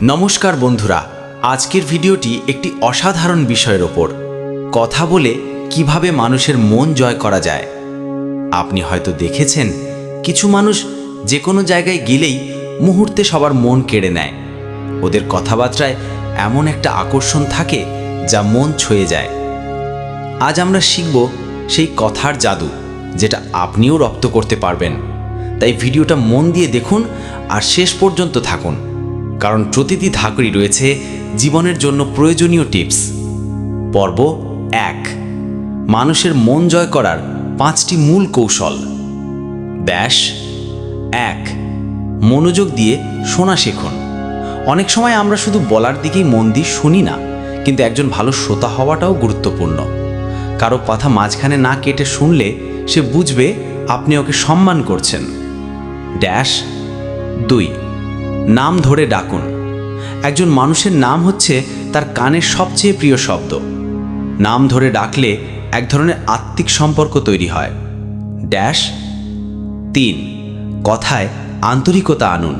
নমস্কার বন্ধুরা, আজকের ভিডিওটি একটি অসাধারণ বিষয়ের ওপর। কথা বলে কিভাবে মানুষের মন জয় করা যায়। আপনি হয়তো দেখেছেন, কিছু মানুষ যে কোনো জায়গায় গেলেই মুহূর্তে সবার মন কেড়ে নেয়। ওদের কথাবার্তায় এমন একটা আকর্ষণ থাকে যা মন ছুঁয়ে যায়। আজ আমরা শিখব সেই কথার জাদু, যেটা আপনিও রপ্ত করতে পারবেন। তাই ভিডিওটা মন দিয়ে দেখুন আর শেষ পর্যন্ত থাকুন, কারণ প্রতিটি ধাপেই রয়েছে জীবনের জন্য প্রয়োজনীয় টিপস। পর্ব 1, মানুষের মন জয় করার 5টি মূল কৌশল। 1, মনোযোগ দিয়ে শোনা শিখুন। অনেক সময় আমরা শুধু বলার দিকেই মন দিয়ে শুনি না, কিন্তু একজন ভালো শ্রোতা হওয়াটাও গুরুত্বপূর্ণ। কারো কথা মাঝখানে না কেটে শুনলে সে বুঝবে আপনি ওকে সম্মান করছেন। 2, নাম ধরে ডাকুন। একজন মানুষের নাম হচ্ছে তার কানের সবচেয়ে প্রিয় শব্দ। নাম ধরে ডাকলে এক ধরনের আত্মিক সম্পর্ক তৈরি হয়। 3, কথায় আন্তরিকতা আনুন।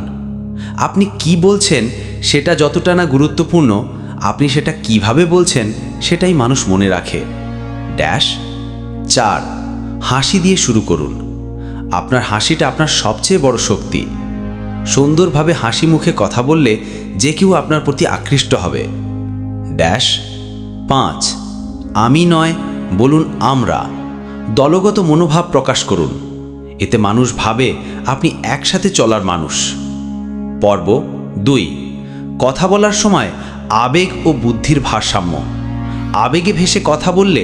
আপনি কি বলছেন সেটা যতটা না গুরুত্বপূর্ণ, আপনি সেটা কিভাবে বলছেন সেটাই মানুষ মনে রাখে। 4, হাসি দিয়ে শুরু করুন। আপনার হাসিটা আপনার সবচেয়ে বড় শক্তি। সুন্দরভাবে হাসি মুখে কথা বললে যে কেউ আপনার প্রতি আকৃষ্ট হবে। 5, আমি নয়, বলুন আমরা। দলগত মনোভাব প্রকাশ করুন। এতে মানুষ ভাবে আপনি একসাথে চলার মানুষ। পর্ব 2, কথা বলার সময় আবেগ ও বুদ্ধির ভারসাম্য। আবেগে ভেসে কথা বললে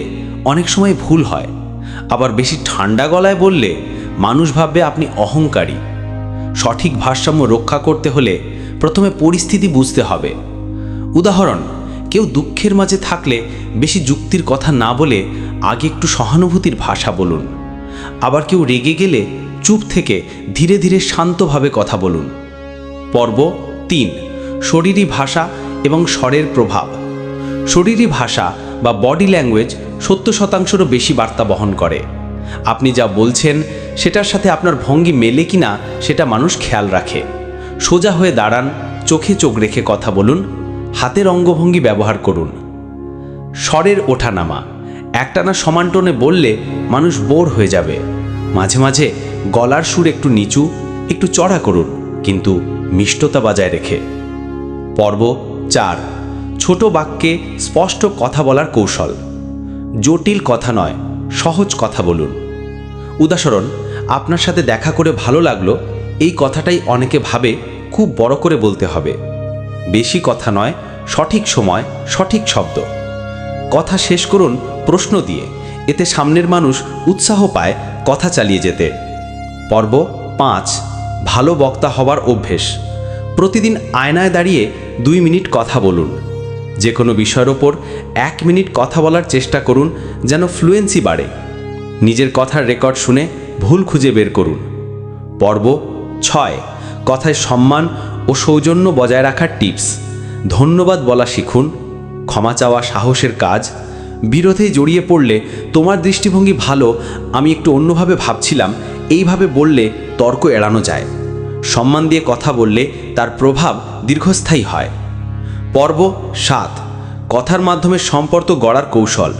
অনেক সময় ভুল হয়, আবার বেশি ঠান্ডা গলায় বললে মানুষ ভাববে আপনি অহংকারী। সঠিক ভারসাম্য রক্ষা করতে হলে প্রথমে পরিস্থিতি বুঝতে হবে। উদাহরণ, কেউ দুঃখের মাঝে থাকলে বেশি যুক্তির কথা না বলে আগে একটু সহানুভূতির ভাষা বলুন। আবার কেউ রেগে গেলে চুপ থেকে ধীরে ধীরে শান্তভাবে কথা বলুন। পর্ব 3, শরীরী ভাষা এবং স্বরের প্রভাব। শরীরী ভাষা বা বডি ল্যাঙ্গুয়েজ 70%-রও বেশি বার্তা বহন করে। আপনি যা বলছেন সেটার সাথে আপনার ভঙ্গি মেলে কিনা সেটা মানুষ খেয়াল রাখে। সোজা হয়ে দাঁড়ান, চোখে চোখ রেখে কথা বলুন, হাতের অঙ্গভঙ্গি ব্যবহার করুন। স্বরের ওঠানামা। একটানা সমান টোনে বললে মানুষ বোর হয়ে যাবে। মাঝে মাঝে গলার সুর একটু নিচু, একটু চড়া করুন, কিন্তু মিষ্টতা বজায় রেখে। পর্ব 4, ছোট বাক্যে স্পষ্ট কথা বলার কৌশল। জটিল কথা নয়, সহজ কথা বলুন। উদাহরণ, আপনার সাথে দেখা করে ভালো লাগলো, এই কথাটাই অনেকে ভাবে খুব বড় করে বলতে হবে। বেশি কথা নয়, সঠিক সময়, সঠিক শব্দ। কথা শেষ করুন প্রশ্ন দিয়ে, এতে সামনের মানুষ উৎসাহ পায় কথা চালিয়ে যেতে। পর্ব 5, ভালো বক্তা হওয়ার অভ্যেস। প্রতিদিন আয়নায় দাঁড়িয়ে 2 মিনিট কথা বলুন। যে কোনো বিষয়ের ওপর 1 মিনিট কথা বলার চেষ্টা করুন, যেন ফ্লুয়েন্সি বাড়ে। নিজের কথার রেকর্ড শুনে ভুল খুঁজে বের করুন। পর্ব 6, কথায় সম্মান ও সৌজন্য বজায় রাখার টিপস। ধন্যবাদ বলা শিখুন। ক্ষমা চাওয়া সাহসের কাজ। বিরোধে জড়িয়ে পড়লে তোমার দৃষ্টিভঙ্গি ভালো, আমি একটু অন্যভাবে ভাবছিলাম, এইভাবে বললে তর্ক এড়ানো যায়। সম্মান দিয়ে কথা বললে তার প্রভাব দীর্ঘস্থায়ী হয়। পর্ব 7, কথার মাধ্যমে সম্পর্ক গড়ার কৌশল।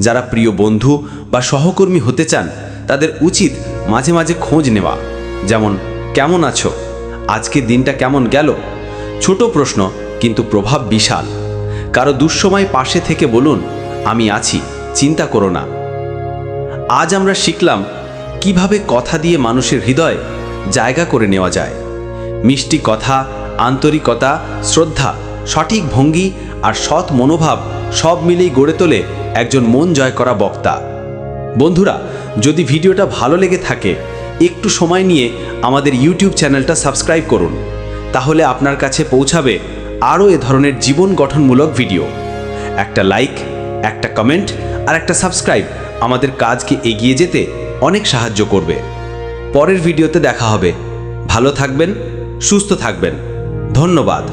যারা প্রিয় বন্ধু বা সহকর্মী হতে চান তাদের উচিত মাঝে মাঝে খোঁজ নেওয়া, যেমন কেমন আছো, আজকের দিনটা কেমন গেল। ছোট প্রশ্ন, কিন্তু প্রভাব বিশাল। কারো দুঃসময় পাশে থেকে বলুন, আমি আছি, চিন্তা করো না। আজ আমরা শিখলাম কিভাবে কথা দিয়ে মানুষের হৃদয় জায়গা করে নেওয়া যায়। মিষ্টি কথা, আন্তরিকতা, শ্রদ্ধা, সঠিক ভঙ্গি আর সৎ মনোভাব সব মিলেই গড়ে তোলে একজন মন জয় করা বক্তা। বন্ধুরা, যদি ভিডিওটা ভালো লেগে থাকে, একটু সময় নিয়ে আমাদের ইউটিউব চ্যানেলটা সাবস্ক্রাইব করুন। তাহলে আপনার কাছে পৌঁছাবে আরও এ ধরনের জীবন গঠনমূলক ভিডিও। একটা লাইক, একটা কমেন্ট আর একটা সাবস্ক্রাইব আমাদের কাজকে এগিয়ে যেতে অনেক সাহায্য করবে। পরের ভিডিওতে দেখা হবে। ভালো থাকবেন, সুস্থ থাকবেন। ধন্যবাদ।